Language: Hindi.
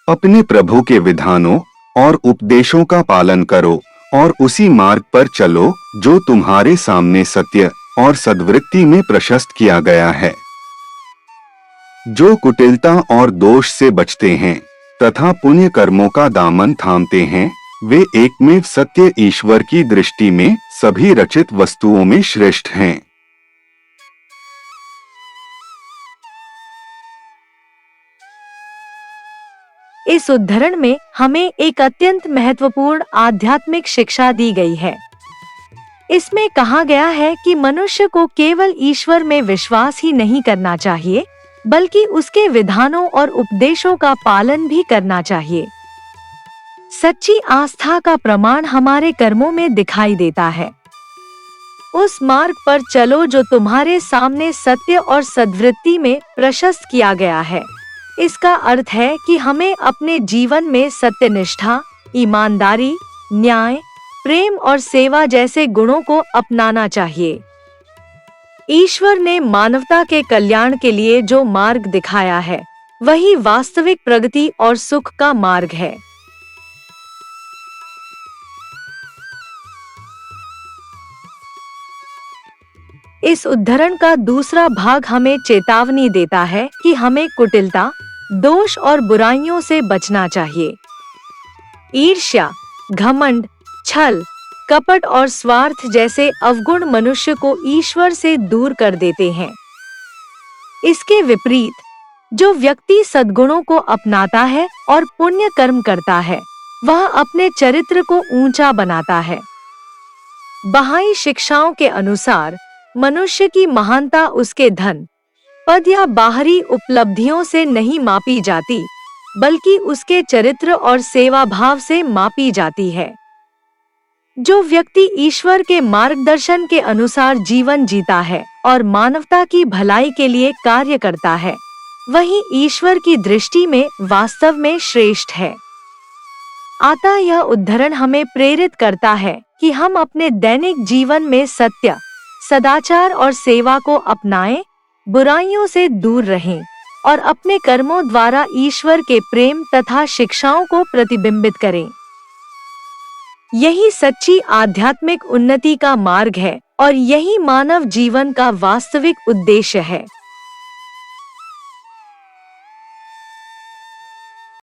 अपने प्रभु के विधानों और उपदेशों का पालन करो और उसी मार्ग पर चलो जो तुम्हारे सामने सत्य और सद्वृत्ति में प्रशस्त किया गया है। जो कुटिलता और दोष से बचते हैं तथा पुण्य कर्मों का दामन थामते हैं, वे एकमेव सत्य ईश्वर की दृष्टि में सभी रचित वस्तुओं में श्रेष्ठ हैं। इस उद्धरण में हमें एक अत्यंत महत्वपूर्ण आध्यात्मिक शिक्षा दी गई है। इसमें कहा गया है कि मनुष्य को केवल ईश्वर में विश्वास ही नहीं करना चाहिए, बल्कि उसके विधानों और उपदेशों का पालन भी करना चाहिए। सच्ची आस्था का प्रमाण हमारे कर्मों में दिखाई देता है। उस मार्ग पर चलो जो तुम्हारे सामने सत्य और सद्वृत्ति में प्रशस्त किया गया है। इसका अर्थ है कि हमें अपने जीवन में सत्यनिष्ठा, ईमानदारी, न्याय, प्रेम और सेवा जैसे गुणों को अपनाना चाहिए। ईश्वर ने मानवता के कल्याण के लिए जो मार्ग दिखाया है, वही वास्तविक प्रगति और सुख का मार्ग है। इस उद्धरण का दूसरा भाग हमें चेतावनी देता है कि हमें कुटिलता, दोष और बुराइयों से बचना चाहिए। ईर्ष्या, घमंड, छल, कपट और स्वार्थ जैसे अवगुण मनुष्य को ईश्वर से दूर कर देते हैं। इसके विपरीत, जो व्यक्ति सद्गुणों को अपनाता है और पुण्य कर्म करता है, वह अपने चरित्र को ऊंचा बनाता है। बहाई शिक्षाओं के अनुसार मनुष्य की महानता उसके धन, पद या बाहरी उपलब्धियों से नहीं मापी जाती, बल्कि उसके चरित्र और सेवा भाव से मापी जाती है। जो व्यक्ति ईश्वर के मार्गदर्शन के अनुसार जीवन जीता है और मानवता की भलाई के लिए कार्य करता है, वही ईश्वर की दृष्टि में वास्तव में श्रेष्ठ है। अतः यह उद्धरण हमें प्रेरित करता है कि हम अपने दैनिक जीवन में सत्य, सदाचार और सेवा को अपनाएं, बुराइयों से दूर रहें और अपने कर्मों द्वारा ईश्वर के प्रेम तथा शिक्षाओं को प्रतिबिंबित करें। यही सच्ची आध्यात्मिक उन्नति का मार्ग है और यही मानव जीवन का वास्तविक उद्देश्य है।